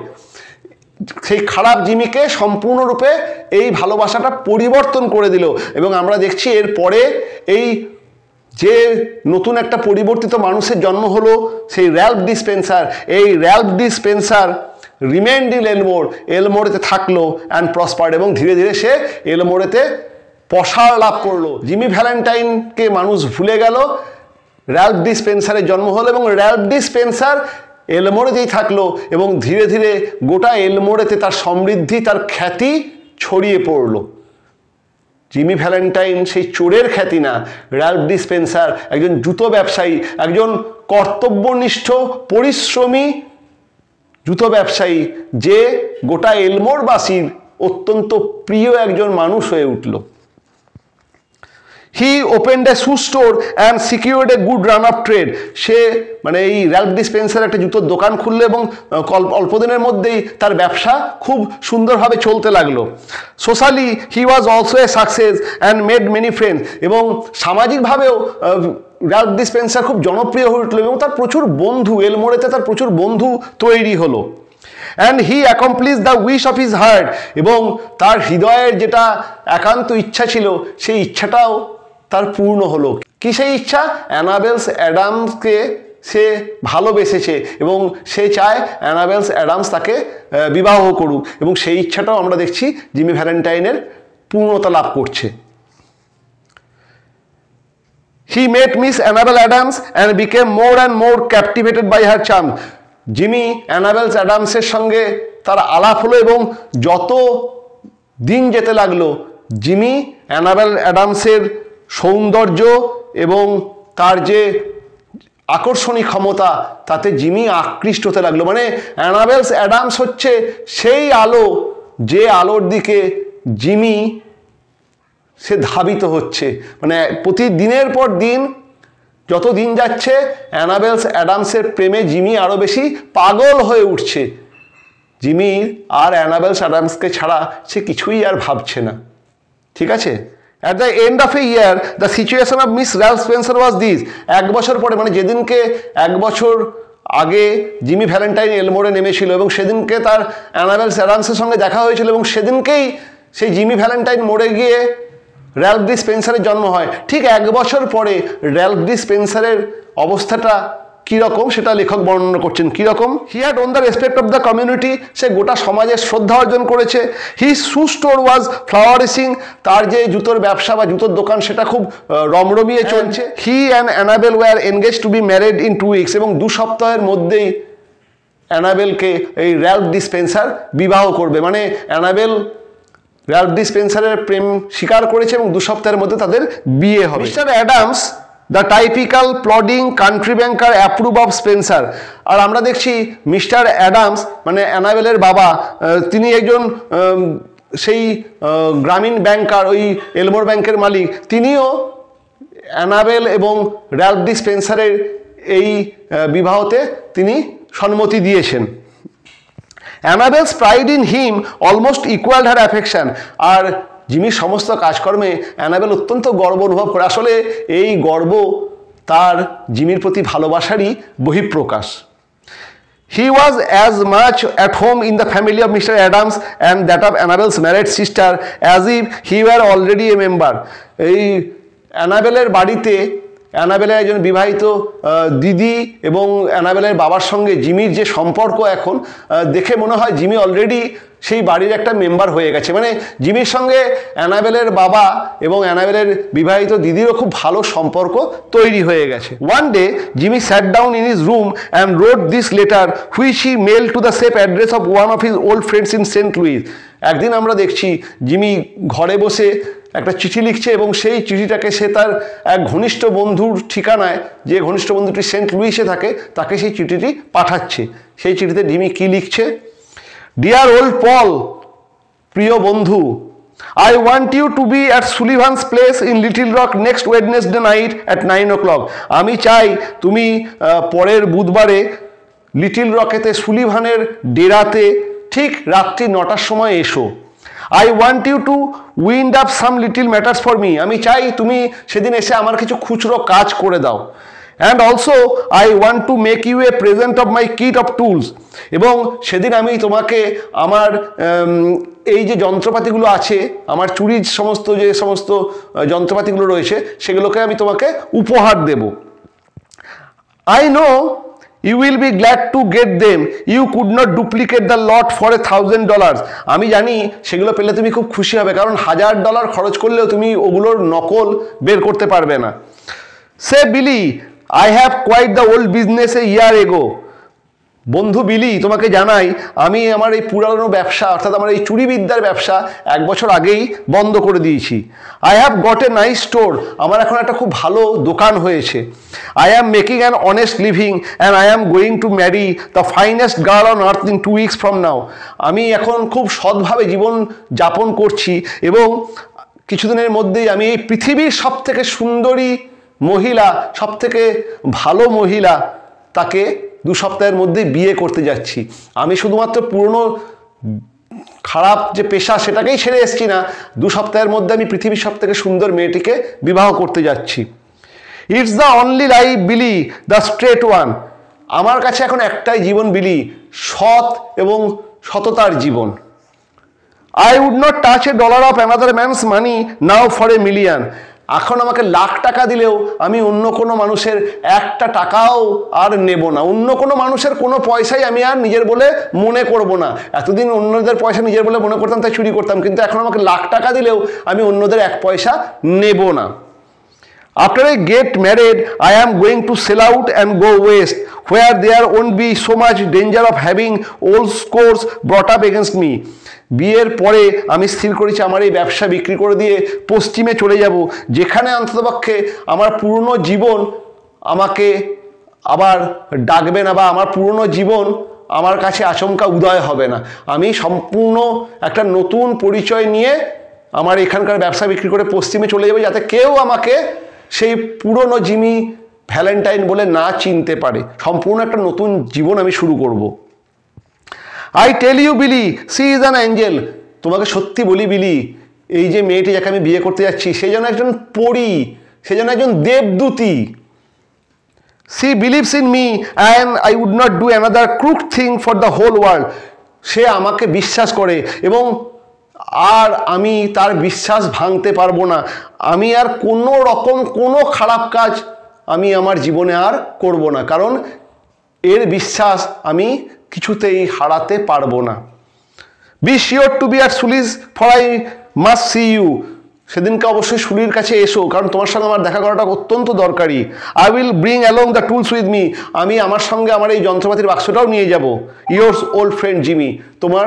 Speaker 1: সেই খারাপ জিমিকে সম্পূর্ণরূপে এই ভালোবাসাটা পরিবর্তন করে দিল। এবং আমরা দেখছি এরপরে এই যে নতুন একটা পরিবর্তিত মানুষের জন্ম হলো, সেই র্যালফ ডিসপেন্সার। এই র্যালফ ডিসপেন্সার রিমেইনড ইন এলমোর, এলমোরেতে থাকলো অ্যান্ড প্রসপার্ড, এবং ধীরে ধীরে সে এলমোরেতে প্রসার লাভ করলো। জিমি ভ্যালেন্টাইনকে মানুষ ভুলে গেল, র্যালফ ডিসপেন্সারের জন্ম হলো এবং র্যালফ ডিসপেন্সার এলমোরেতেই থাকলো এবং ধীরে ধীরে গোটা এলমোরেতে তার সমৃদ্ধি, তার খ্যাতি ছড়িয়ে পড়লো। জিমি ভ্যালেন্টাইন সেই চোরের খ্যাতি না, র্যালফ ডিসপেন্সার একজন জুতো ব্যবসায়ী, একজন কর্তব্যনিষ্ঠ পরিশ্রমী জুতো ব্যবসায়ী, যে গোটা এলমোরবাসীর অত্যন্ত প্রিয় একজন মানুষ হয়ে উঠল। He opened a shoe store and secured a good run of trade. সে মানে এই র্যালফ ডিসপেন্সার একটা জুতোর দোকান খুললো এবং অল্প দিনের মধ্যেই তার ব্যবসা খুব সুন্দরভাবে চলতে লাগলো। Socially he was also a success and made many friends. এবং সামাজিকভাবেও র্যালফ ডিসপেন্সার খুব জনপ্রিয় হয়ে উঠলো এবং তার প্রচুর বন্ধু, এলমোরেতে তার প্রচুর বন্ধু তৈরি হলো। And he accomplish the wish of his heart. এবং তার হৃদয়ের যেটা একান্ত ইচ্ছা ছিল, সেই ইচ্ছাটাও তার পূর্ণ হলো। কি সেই ইচ্ছা? অ্যানাবেলস অ্যাডামসকে সে ভালোবেসেছে এবং সে চায় অ্যানাবেলস অ্যাডামস তাকে বিবাহ করুক, এবং সেই ইচ্ছাটাও আমরা দেখছি জিমি ভ্যালেন্টাইনের পূর্ণতা লাভ করছে। He met Miss Annabel Adams and became more and more captivated by her charm. Jimmy Annabel's অ্যাডামসের সঙ্গে তার আলাপ হলো এবং যত দিন যেতে লাগলো জিমি অ্যানাবেল অ্যাডামসের সৌন্দর্য এবং তার যে আকর্ষণী ক্ষমতা, তাতে জিমি আকৃষ্ট হতে লাগলো। মানে অ্যানাবেলস অ্যাডামস হচ্ছে সেই আলো, যে আলোর দিকে জিমি সে ধাবিত হচ্ছে। মানে প্রতিদিনের পর দিন, যত দিন যাচ্ছে, অ্যানাবেলস অ্যাডামসের প্রেমে জিমি আরও বেশি পাগল হয়ে উঠছে। জিমি আর অ্যানাবেলস অ্যাডামসকে ছাড়া সে কিছুই আর ভাবছে না। ঠিক আছে? At the end of a year, the situation of Miss Ralph Spencer was this. এক বছর পরে, মানে যেদিনকে এক বছর আগে জিমি ভ্যালেন্টাইন এলমোরে নেমেছিল এবং সেদিনকে তার অ্যানাবেলস অ্যাডামসের সঙ্গে দেখা হয়েছিল এবং সেদিনকেই সেই জিমি ভ্যালেন্টাইন মরে গিয়ে র্যালফ ডিসপেন্সারের জন্ম হয়। ঠিক এক বছর পরে র্যালফ ডিসপেন্সারের অবস্থাটা কীরকম সেটা লেখক বর্ণনা করছেন। কীরকম? He had won the respect of the community. সে গোটা সমাজের শ্রদ্ধা অর্জন করেছে। He shoe store was flourishing. তার যে জুতোর ব্যবসা বা জুতোর দোকান সেটা খুব রমরমিয়ে চলছে। He and Annabel were engage to be married in 2 weeks। এবং 2 সপ্তাহের মধ্যেই অ্যানাবেলকে এই র্যালফ ডিসপেন্সার বিবাহ করবে। মানে অ্যানাবেল র্যালফ ডিসপেন্সারের প্রেম স্বীকার করেছে এবং 2 সপ্তাহের মধ্যে তাদের বিয়ে হবে। Mr Adams the typical plodding country banker approve of Spencer. আর আমরা দেখছি মিস্টার অ্যাডামস মানে অ্যানাবেলের বাবা, তিনি একজন সেই গ্রামীণ ব্যাংকার, ওই এলমোর ব্যাংকের মালিক। তিনিও অ্যানাবেল এবং র্যালফ ডিসপেন্সারের এই বিবাহতে তিনি সম্মতি দিয়েছেন। Annabel's pride in him almost equalled her affection. আর জিমির সমস্ত কাজকর্মে অ্যানাবেল অত্যন্ত গর্ব অনুভব করে। আসলে এই গর্ব তার জিমির প্রতি ভালোবাসারই বহিঃপ্রকাশ। He was as much at home in the family of Mr Adams and that of Annabel's married sister as if he were already a member. এই অ্যানাবেলের বাড়িতে অ্যানাবেলের একজন বিবাহিত দিদি এবং অ্যানাবেলের বাবার সঙ্গে জিমির যে সম্পর্ক এখন দেখে মনে হয় জিমি অলরেডি সেই বাড়ির একটা মেম্বার হয়ে গেছে। মানে জিমির সঙ্গে অ্যানাবেলের বাবা এবং অ্যানাবেলের বিবাহিত দিদিরও খুব ভালো সম্পর্ক তৈরি হয়ে গেছে। One day Jimmy sat down in his room and wrote this letter which he mail to the safe address of one of his old friends in Saint Louis. একদিন আমরা দেখছি জিমি ঘরে বসে একটা চিঠি লিখছে এবং সেই চিঠিটাকে সে তার এক ঘনিষ্ঠ বন্ধুর ঠিকানায়, যে ঘনিষ্ঠ বন্ধুটি সেন্ট লুইসে থাকে, তাকে সেই চিঠিটি পাঠাচ্ছে। সেই চিঠিতে জিমি কি লিখছে? ডিয়ার ওল্ড পল, প্রিয় বন্ধু, I want you to be at Sullivan's place in Little Rock next Wednesday night at 9 o'clock. আমি চাই তুমি পরের বুধবারে লিটিল রকেতে সুলিভানের ডেরাতে ঠিক রাত্রি 9টার সময় এসো। I want you to wind up some little matters for me. আমি চাই তুমি সেদিন এসে আমার কিছু খুচরো কাজ করে দাও। And also I want to make you a present of my kit of tools. এবং সেদিন আমি তোমাকে আমার এই যে যন্ত্রপাতিগুলো আছে, আমার চুরির যে সমস্ত যন্ত্রপাতিগুলো রয়েছে, সেগুলোকে আমি তোমাকে উপহার দেব। I know you will be glad to get them. You could not duplicate the lot for $1,000. আমি জানি সেগুলো পেলে তুমি খুব খুশি হবে, কারণ $1000 খরচ করলেও তুমি ওগুলোর নকল বের করতে পারবে না। Say Billy, I have quite the old business a year ago. বন্ধু বিলি, তোমাকে জানাই আমি আমার এই পুরানো ব্যবসা, অর্থাৎ আমার এই চুরিবিদ্যার ব্যবসা 1 বছর আগেই বন্ধ করে দিয়েছি। I have got a nice store, আমার এখন একটা খুব ভালো দোকান হয়েছে। I am making an honest living and I am going to marry the finest girl on earth in 2 weeks from now. আমি এখন খুব সৎভাবে জীবন যাপন করছি এবং কিছুদিনের মধ্যেই আমি এই পৃথিবীর সবথেকে সুন্দরী মহিলা, সবথেকে ভালো মহিলা, তাকে 2 সপ্তাহের মধ্যে বিয়ে করতে যাচ্ছি। আমি শুধুমাত্র পুরনো খারাপ যে পেশা সেটাকেই ছেড়ে এসছি না, 2 সপ্তাহের মধ্যে আমি পৃথিবীর সবথেকে সুন্দর মেয়েটিকে বিবাহ করতে যাচ্ছি। It's the only life Billy, the straight one. আমার কাছে এখন একটাই জীবন বিলি, সৎ এবং সততার জীবন। I would not touch a dollar of another man's money now for a million. এখন আমাকে লাখ টাকা দিলেও আমি অন্য কোনো মানুষের একটা টাকাও আর নেব না, অন্য কোনো মানুষের কোনো পয়সাই আমি আর নিজের বলে মনে করব না। এতদিন অন্যদের পয়সা নিজের বলে মনে করতাম, তাই চুরি করতাম, কিন্তু এখন আমাকে লাখ টাকা দিলেও আমি অন্যদের 1 পয়সা নেব না। After I get married, I am going to sell out and go west, where there won't be so much danger of having old scores brought up against me. বিয়ের পরে আমি স্থির করেছি আমার এই ব্যবসা বিক্রি করে দিয়ে পশ্চিমে চলে যাব, যেখানে অন্ততপক্ষে আমার পুরনো জীবন আমাকে আবার ডাকবে না, বা আমার পুরনো জীবন আমার কাছে আচমকা উদয় হবে না। আমি সম্পূর্ণ একটা নতুন পরিচয় নিয়ে আমার এখানকার ব্যবসা বিক্রি করে পশ্চিমে চলে যাবে, যাতে কেউ আমাকে সেই পুরনো জিমি ভ্যালেন্টাইন বলে না চিনতে পারে। সম্পূর্ণ একটা নতুন জীবন আমি শুরু করব। আই টেল ইউ বিলি, সি ইজ অ্যান অ্যাঞ্জেল। তোমাকে সত্যি বলি বিলি, এই যে মেয়েটি যাকে আমি বিয়ে করতে যাচ্ছি, সে যেন একজন পরী, সে যেন একজন দেবদূতী। She believes in me and I would not do another crook thing for the whole world. সে আমাকে বিশ্বাস করে এবং আর আমি তার বিশ্বাস ভাঙতে পারবো না। আমি আর কোনো রকম কোনো খারাপ কাজ আমি আমার জীবনে আর করব না, কারণ এর বিশ্বাস আমি কিছুতেই হারাতে পারবো না। Be sure to be at Sully's for I must see you. সেদিনকে অবশ্যই সুলির কাছে এসো, কারণ তোমার সঙ্গে আমার দেখা করাটা অত্যন্ত দরকারি। I will bring along the tools with me. আমি আমার সঙ্গে আমার এই যন্ত্রপাতির বাক্সটাও নিয়ে যাব। ইয়োর্স ওল্ড ফ্রেন্ড জিমি, তোমার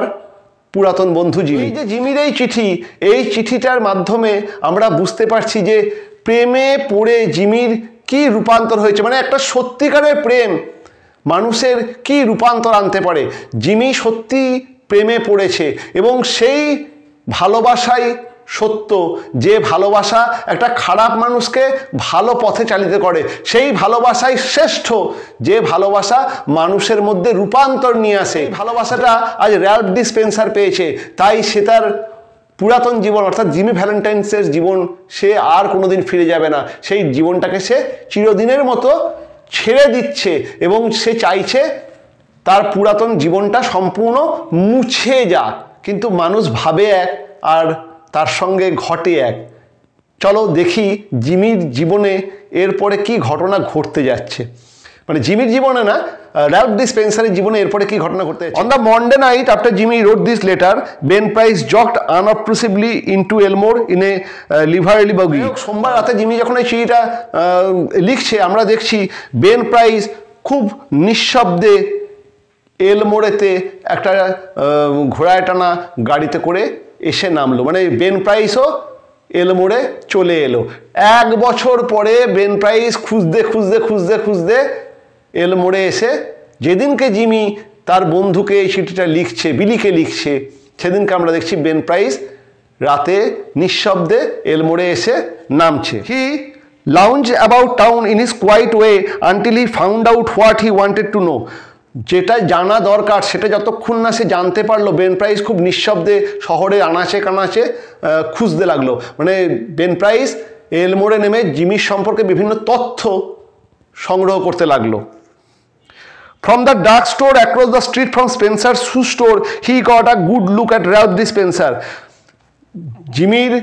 Speaker 1: পুরাতন বন্ধু জিমি। এই যে জিমির এই চিঠি, এই চিঠিটার মাধ্যমে আমরা বুঝতে পারছি যে প্রেমে পড়ে জিমির কি রূপান্তর হয়েছে, মানে একটা সত্যিকারের প্রেম মানুষের কি রূপান্তর আনতে পারে। জিমি সত্যি প্রেমে পড়েছে এবং সেই ভালোবাসাই সত্য, যে ভালোবাসা একটা খারাপ মানুষকে ভালো পথে চালিত করে, সেই ভালোবাসাই শ্রেষ্ঠ, যে ভালোবাসা মানুষের মধ্যে রূপান্তর নিয়ে আসে। ভালোবাসাটা আজ র্যালফ ডি স্পেন্সার পেয়েছে, তাই সে তার পুরাতন জীবন অর্থাৎ জিমি ভ্যালেন্টাইন্সের জীবন সে আর কোনোদিন ফিরে যাবে না। সেই জীবনটাকে সে চিরদিনের মতো ছেড়ে দিচ্ছে এবং সে চাইছে তার পুরাতন জীবনটা সম্পূর্ণ মুছে যাক, কিন্তু মানুষ ভাবে এক আর তার সঙ্গে ঘটে এক। চলো দেখি জিমির জীবনে এরপরে কি ঘটনা ঘটতে যাচ্ছে, মানে জিমির জীবনে না, র্যালফ ডি স্পেন্সারের জীবনে এরপরে কি ঘটনা ঘটতে যাচ্ছে। On the Monday night after Jimmy wrote this letter, Ben Price jogged unobtrusively into Elmore in a livery buggy. সোমবার রাতে জিমি যখন এই চিঠিটা লিখছে, আমরা দেখছি বেন প্রাইস খুব নিঃশব্দে এলমোড়েতে একটা ঘোড়ায় টানা গাড়িতে করে এসে নামলো, মানে বেন প্রাইসও এলমোড়ে চলে এলো। 1 বছর পরে বেন প্রাইস খুঁজতে খুঁজতে খুঁজতে খুঁজতে এলমোড়ে এসে যেদিনকে জিমি তার বন্ধুকে এই চিঠিটা লিখছে, বিলিকে লিখছে, সেদিনকে আমরা দেখছি বেন প্রাইস রাতে নিঃশব্দে এলমোড়ে এসে নামছে। He lounge about town in his quiet way until he found out what he wanted to know. যেটা জানা দরকার সেটা যতক্ষণ না সে জানতে পারলো, বেন প্রাইস খুব নিঃশব্দে শহরে আনাচে কানাচে খুঁজতে লাগলো। মানে বেন প্রাইস এলমোড়ে নেমে জিমির সম্পর্কে বিভিন্ন তথ্য সংগ্রহ করতে লাগলো। From the dark store across the street from Spencer's shoe store, he got a good look at Ralph D. Spencer. জিমির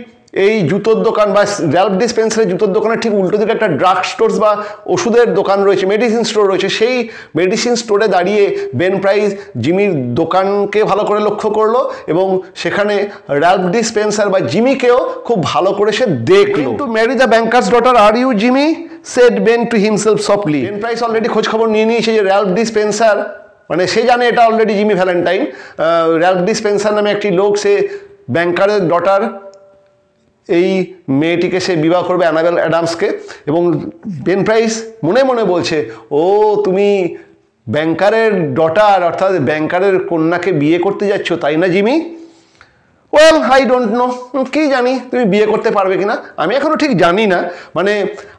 Speaker 1: এই জুতোর দোকান বা র্যালফ ডি স্পেন্সারের জুতোর দোকানের ঠিক উল্টো দিকে একটা ড্রাগ স্টোর্স বা ওষুধের দোকান রয়েছে, মেডিসিন স্টোর রয়েছে। সেই মেডিসিন স্টোরে দাঁড়িয়ে বেন প্রাইস জিমির দোকানকে ভালো করে লক্ষ্য করলো এবং সেখানে র্যালফ ডি স্পেন্সার বা জিমিকেও খুব ভালো করে সে দেখলো। To marry the banker's daughter are you Jimmy, said Ben to himself softly. Ben Price already খোঁজ খবর নিয়ে নিয়েছে যে র্যালফ ডি স্পেন্সার, মানে সে জানে এটা already Jimmy Valentine, Ralph D Spencer নামে একটি লোক, সে ব্যাংকারের ডটার, এই মেয়েটিকে সে বিবাহ করবে, অ্যানাবেল অ্যাডামসকে। এবং বেন প্রাইস মনে মনে বলছে, ও তুমি ব্যাংকারের ডটার অর্থাৎ ব্যাংকারের কন্যাকে বিয়ে করতে যাচ্ছ, তাই না Jimmy? Well I don't know, কি জানি তুমি বিয়ে করতে পারবে কিনা, আমি এখনও ঠিক জানি না। মানে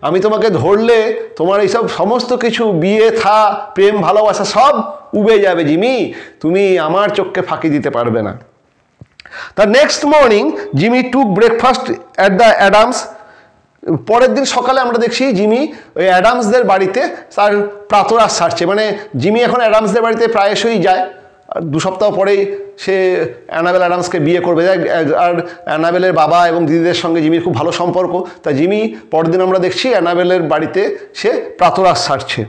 Speaker 1: আমি তোমাকে ধরলে তোমার এইসব সমস্ত কিছু বিয়ে থা প্রেম ভালোবাসা সব উবে যাবে জিমি, তুমি আমার চোখকে ফাঁকি দিতে পারবে না। The next morning, Jimmy took breakfast at the Adams. পরের দিন সকালে আমরা দেখছি জিমি ওই অ্যাডামসদের বাড়িতে তার প্রাতরাশ সারছে। মানে জিমি এখন অ্যাডামসদের বাড়িতে প্রায়শই যায়, 2 সপ্তাহ পরেই সে অ্যানাবেল অ্যাডামসকে বিয়ে করবে। আর অ্যানাবেলের বাবা এবং দিদিদের সঙ্গে জিমির খুব ভালো সম্পর্ক, তা জিমি পরের দিন আমরা দেখছি অ্যানাবেলের বাড়িতে সে প্রাতরাশ সারছে।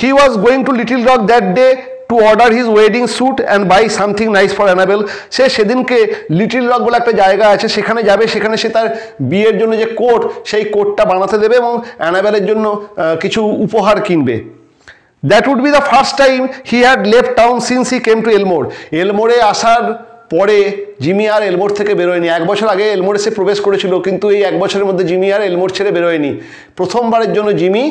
Speaker 1: He was going to Little Rock that day to order his wedding suit and buy something nice for Annabelle. সে সেদিনকে লিটল রক বলে একটা জায়গা আছে, সেখানে যাবে, সেখানে সে তার বিয়ের জন্য যে কোট সেই কোটটা বানাতে দেবে এবং অ্যানাবেলের জন্য কিছু উপহার কিনবে। That would be the first time he had left town since he came to Elmore. এলমোরে আসার পরে জিমি আর এলমোর থেকে বেরোয়নি। 1 বছর আগে এলমোরে সে প্রবেশ করেছিল, কিন্তু এই 1 বছরের মধ্যে জিমি আর এলমোর ছেড়ে বেরোয়নি। প্রথমবারের জন্য জিমি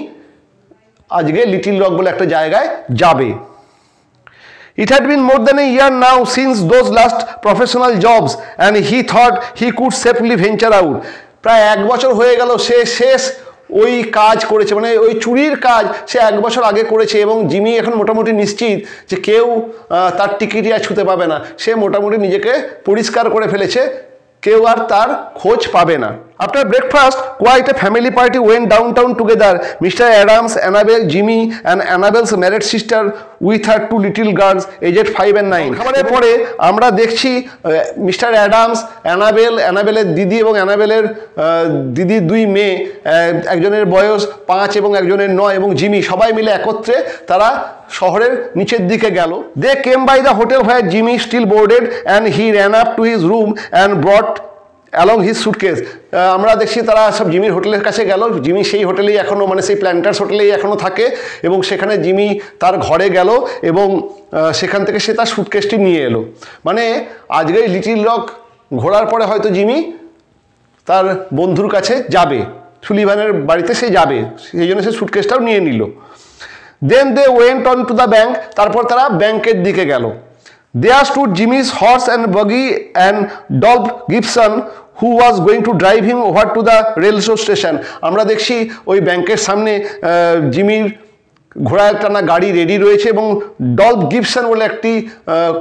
Speaker 1: আজকে লিটল রক বলে একটা জায়গায় যাবে। It had been more than a year now since those last professional jobs and he thought he could safely venture out. প্রায় 1 বছর হয়ে গেল সে শেষ ওই কাজ করেছে, মানে ওই চুরির কাজ সে 1 বছর আগে করেছে এবং জিমি এখন মোটামুটি নিশ্চিত যে কেউ তার টিকিটই আর ছুতে পাবে না। সে মোটামুটি নিজেকে পরিষ্কার করে ফেলেছে, কেউ আর তার খোঁজ পাবে না। After breakfast, quite a family party went downtown together. Mr. Adams, Annabelle, Jimmy and Annabelle's married sister with her 2 little girls aged 5 and 9. খাবারের পরে আমরা দেখছি মিস্টার অ্যাডামস, অ্যানাবেলের দিদি এবং অ্যানাবেলের দিদির 2 মেয়ে, একজনের বয়স 5 এবং একজনের 9, এবং জিমি সবাই মিলে একত্রে তারা শহরের নিচের দিকে গেল। They came by the hotel where Jimmy still boarded and he ran up to his room and brought along his suitcase. আমরা দেখছি তারা সব জিমির হোটেলের কাছে গেল। জিমি সেই হোটেলেই এখনও, মানে সেই প্ল্যান্টার্স হোটেলেই এখনও থাকে এবং সেখানে জিমি তার ঘরে গেল এবং সেখান থেকে সে তার সুটকেসটি নিয়ে এলো। মানে আজকে লিটল রক ঘোরার পরে হয়তো জিমি তার বন্ধুর কাছে যাবে, সুলিভানের বাড়িতে সে যাবে, সেই জন্য সে সুটকেসটাও নিয়ে নিল। Then they went on to the bank, তারপর তারা ব্যাংকের দিকে গেল। There stood Jimmy's horse and buggy and Dolph Gibson who was going to drive him over to the railway station. আমরা দেখছি ওই ব্যাংকের সামনে জিমির ঘোড়ায় টানা গাড়ি রেডি রয়েছে এবং ডলফ গিবসন বলে একটি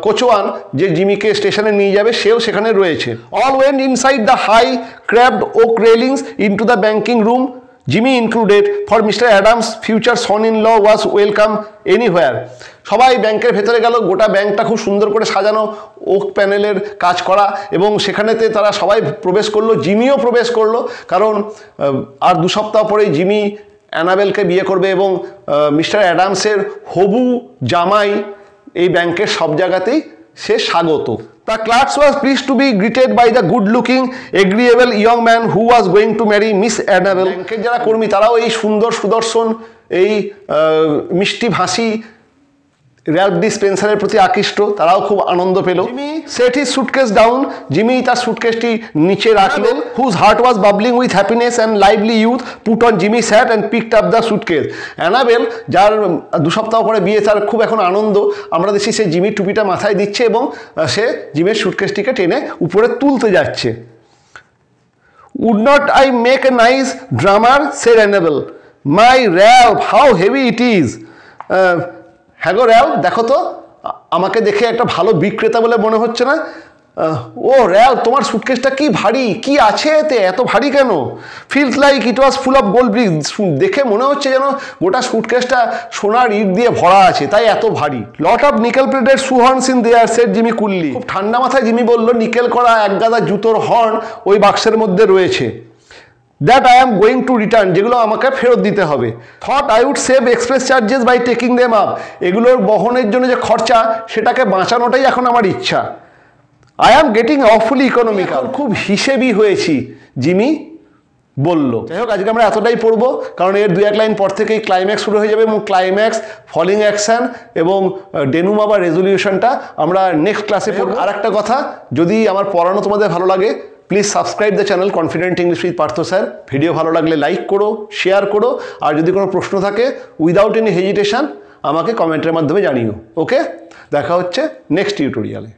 Speaker 1: কোচওয়ান যে জিমিকে স্টেশনে নিয়ে যাবে সেও সেখানে রয়েছে। All went inside the high crabbed oak railings into the banking room, Jimmy included, for Mr. Adams' future son-in-law was welcome anywhere. সবাই ব্যাংকের ভেতরে গেল। গোটা ব্যাংকটা খুব সুন্দর করে সাজানো, ওক প্যানেলের কাজ করা, এবং সেখানেতে তারা সবাই প্রবেশ করলো, জিমিও প্রবেশ করলো, কারণ আর 2 সপ্তাহ পরেই জিমি অ্যানাবেলকে বিয়ে করবে এবং মিস্টার অ্যাডামসের হবু জামাই এই ব্যাংকের সব জায়গাতেই সে স্বাগত। The clerks was pleased to be greeted by the good-looking, agreeable young man who was going to marry Miss Annabelle. ব্যাংকের যারা কর্মী তারাও এই সুন্দর সুদর্শন, এই মিষ্টি ভাষী র্যাল্ফ ডিসপেন্সারের প্রতি আকৃষ্ট, তারাও খুব আনন্দ পেল। Jimmy set his suitcase down, Jimmy তার সুটকেসটি নিচে রাখলেন। Whose heart was bubbling with happiness and lively youth put on Jimmy sat and picked up the suitcase. Annabel, যার 2 সপ্তাহ পরে বিয়ে, তার খুব এখন আনন্দ, আমরা দেখছি সে জিমির টুপিটা মাথায় দিচ্ছে এবং সে জিমের সুটকেসটিকে টেনে উপরে তুলতে যাচ্ছে। Would not I make a nice drummer said Annabel, my Ralph how heavy it is. হ্যাঁ গো র্যাল্ফ, দেখো তো আমাকে দেখে একটা ভালো বিক্রেতা বলে মনে হচ্ছে না? ও র্যাল্ফ, তোমার সুটকেসটা কি ভারী, কি আছে এতে, এত ভারী কেন? Feels like it was full of gold bricks, দেখে মনে হচ্ছে যেন গোটা সুটকেসটা সোনার ইট দিয়ে ভরা আছে, তাই এত ভারী। Lot of nickel plated shoe horns in there, said Jimmy coolly. খুব ঠান্ডা মাথায় জিমি বলল, নিকেল করা এক গাদা জুতোর হর্ন ওই বাক্সের মধ্যে রয়েছে। That I am going to return, যেগুলো আমাকে ফেরত দিতে হবে। Thought I would save express charges by taking them up, এগুলোর বহনের জন্য যে খরচা সেটাকে বাঁচানোটাই এখন আমার ইচ্ছা। আই অ্যাম গেটিং অফুলি ইকোনমিক্যাল, খুব হিসেবি হয়েছি, জিমি বলল। যাই হোক, আজকে আমরা এতটাই পড়বো, কারণ এর 2-1 লাইন পর থেকেই ক্লাইম্যাক্স শুরু হয়ে যাবে এবং ক্লাইম্যাক্স, ফলিং অ্যাকশন এবং ডেনুমা বা রেজলিউশনটা আমরা নেক্সট ক্লাসে পড়বো। আর একটা কথা, যদি আমার পড়ানো তোমাদের ভালো লাগে, please subscribe the channel confident English with Partha sir. Video ভালো লাগলে লাইক করো, শেয়ার করো, আর যদি কোনো প্রশ্ন থাকে উইদাউট এনি হেজিটেশন আমাকে কমেন্টের মাধ্যমে জানিও। ওকে, দেখা হচ্ছে নেক্সট টিউটোরিয়ালে।